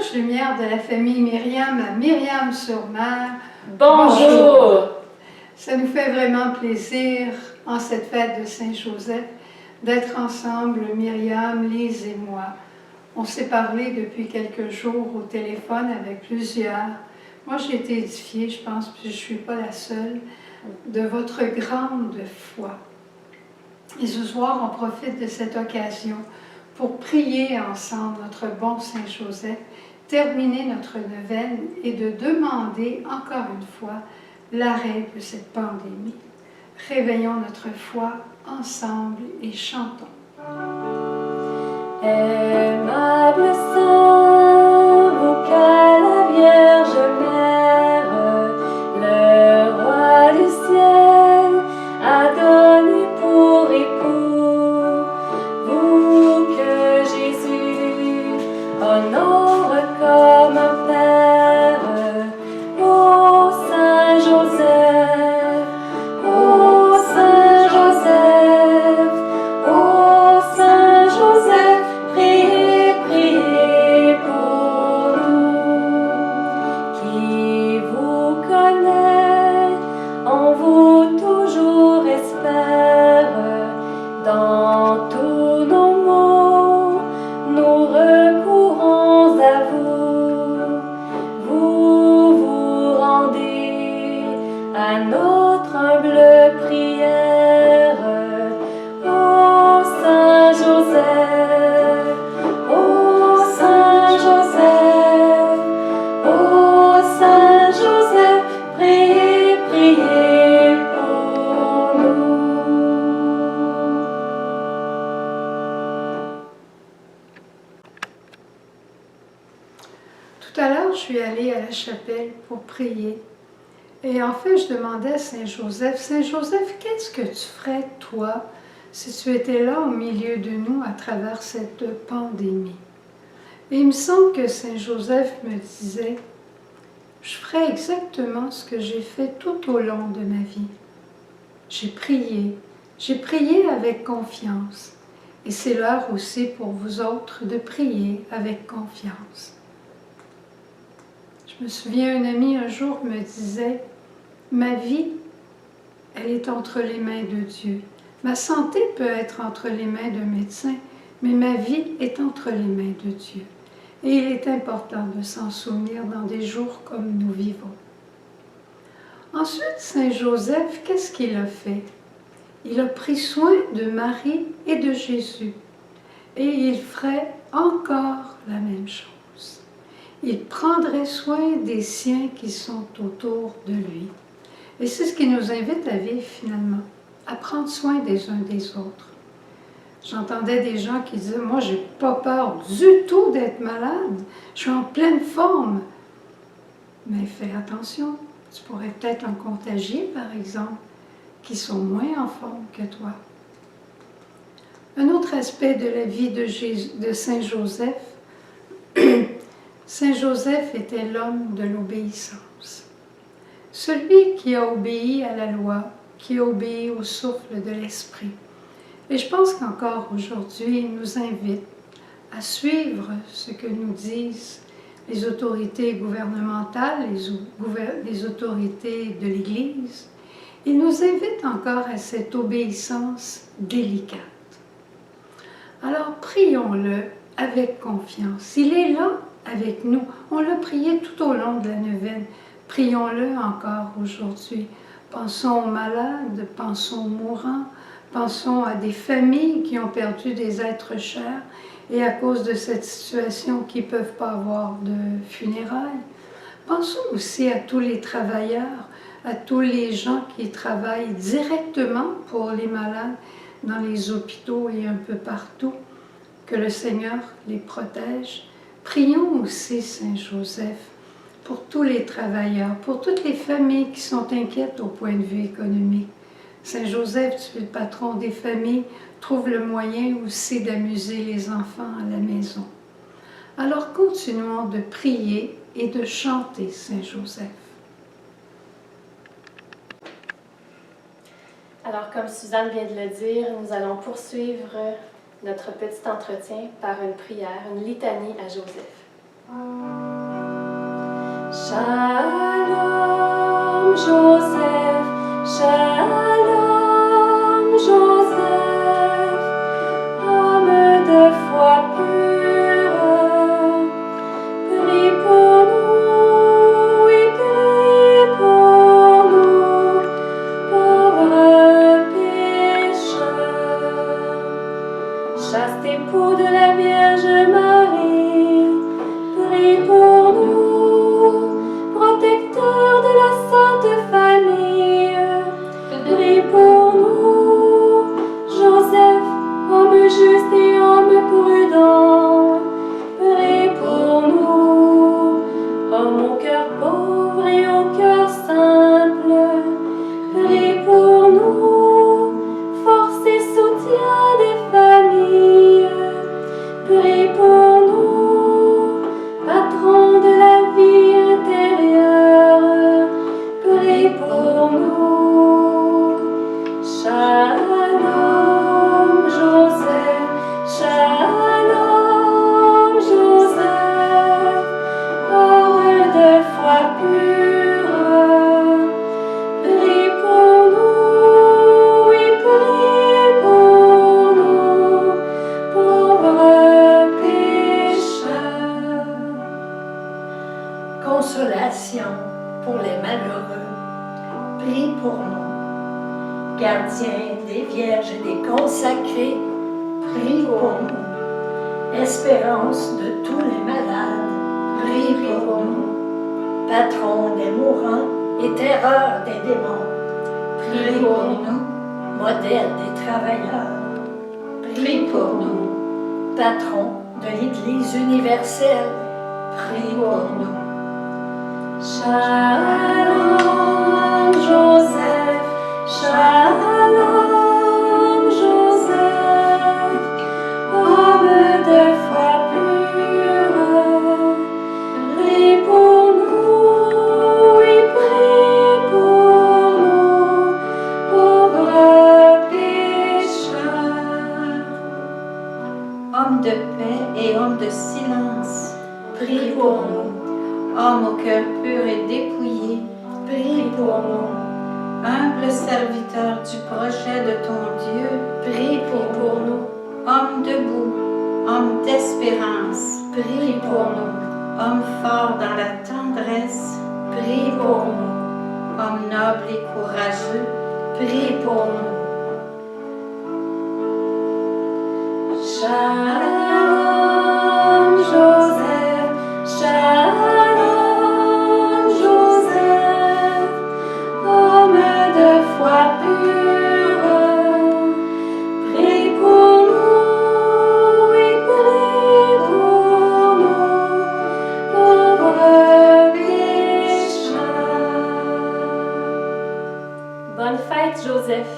Flash Lumière de la famille Myriam à Myriam-sur-Mer. Bonjour! Ça nous fait vraiment plaisir, en cette fête de Saint-Joseph, d'être ensemble, Myriam, Lise et moi. On s'est parlé depuis quelques jours au téléphone avec plusieurs. Moi, j'ai été édifiée, je pense, puis je ne suis pas la seule, de votre grande foi. Et ce soir, on profite de cette occasion pour prier ensemble notre bon Saint-Joseph, terminer notre neuvaine et de demander encore une fois l'arrêt de cette pandémie. Réveillons notre foi ensemble et chantons. Aimable Saint, vous que la Vierge Mère, le Roi du ciel a donné pour époux, vous que Jésus honore comme un Père, ô Saint Joseph, ô Saint Joseph, ô Saint Joseph, priez, priez pour nous. Qui vous connaît, en vous toujours espère, dans tous nos maux, nous recourons à vous. Vous vous rendez à notre humble prière. Ô Saint Joseph, ô Saint Joseph, ô Saint Joseph, priez, priez pour nous. Tout à l'heure, je suis allée à la chapelle pour prier. Et en fait, je demandais à Saint-Joseph, qu'est-ce que tu ferais, toi, si tu étais là au milieu de nous à travers cette pandémie? Et il me semble que Saint-Joseph me disait, je ferais exactement ce que j'ai fait tout au long de ma vie. J'ai prié avec confiance. Et c'est l'heure aussi pour vous autres de prier avec confiance. Je me souviens, un ami un jour me disait, ma vie, elle est entre les mains de Dieu. Ma santé peut être entre les mains d'un médecin, mais ma vie est entre les mains de Dieu. Et il est important de s'en souvenir dans des jours comme nous vivons. Ensuite, Saint Joseph, qu'est-ce qu'il a fait? Il a pris soin de Marie et de Jésus. Et il ferait encore la même chose. Il prendrait soin des siens qui sont autour de lui. Et c'est ce qui nous invite à vivre finalement, à prendre soin des uns des autres. J'entendais des gens qui disaient, moi j'ai pas peur du tout d'être malade, je suis en pleine forme. Mais fais attention, tu pourrais peut-être en contagier par exemple, qui sont moins en forme que toi. Un autre aspect de la vie de Saint Joseph, Saint Joseph était l'homme de l'obéissance. Celui qui a obéi à la loi, qui a obéi au souffle de l'Esprit. Et je pense qu'encore aujourd'hui, il nous invite à suivre ce que nous disent les autorités gouvernementales, les autorités de l'Église. Il nous invite encore à cette obéissance délicate. Alors prions-le avec confiance. Il est là avec nous. On l'a prié tout au long de la neuvaine. Prions-le encore aujourd'hui. Pensons aux malades, pensons aux mourants, pensons à des familles qui ont perdu des êtres chers et à cause de cette situation qui ne peuvent pas avoir de funérailles. Pensons aussi à tous les travailleurs, à tous les gens qui travaillent directement pour les malades dans les hôpitaux et un peu partout. Que le Seigneur les protège. Prions aussi Saint Joseph pour tous les travailleurs, pour toutes les familles qui sont inquiètes au point de vue économique. Saint Joseph, tu es le patron des familles, trouve le moyen aussi d'amuser les enfants à la maison. Alors continuons de prier et de chanter Saint Joseph. Alors, comme Suzanne vient de le dire, nous allons poursuivre notre petit entretien par une prière, une litanie à Joseph. Shalom Joseph, Shalom Joseph, homme de foi pure, prie pour nous, oui, prie pour nous, pauvres pécheurs. Chaste époux de la Vierge Marie, prie pour nous, protecteur de la Sainte Famille, prie pour nous, Joseph, homme juste et homme prudent, prie pour nous, homme au cœur pauvre et au cœur simple, prie pour nous, force et soutien des familles, prie pour nous, patron de la vie intérieure, prie pour nous. Shalom Joseph, Shalom Joseph, homme de foi pure, prie pour nous, oui, prie pour nous, pauvres pécheurs. Consolation pour les malheureux, prie pour nous. Gardien des vierges et des consacrés, prie pour nous. Espérance de tous les malades, prie pour nous. Patron des mourants et terreur des démons, prie pour nous. Modèle des travailleurs, prie pour nous. Patron de l'Église universelle, prie pour nous. Shalom Joseph, Shalom Joseph, homme de foi pure, prie pour nous, oui, prie pour nous, pauvres pécheurs. Homme de paix et homme de silence, Prie pour nous, homme au cœur pur et dépouillé, prie pour nous, humble serviteur du projet de ton Dieu, prie pour nous, homme debout, homme d'espérance, prie pour nous, homme fort dans la tendresse, prie pour nous, homme noble et courageux, prie pour nous. Shalom Joseph, Shalom Joseph, homme de foi pure, prie pour nous, oui, prie pour nous, pauvres pécheurs. Bonne fête, Joseph.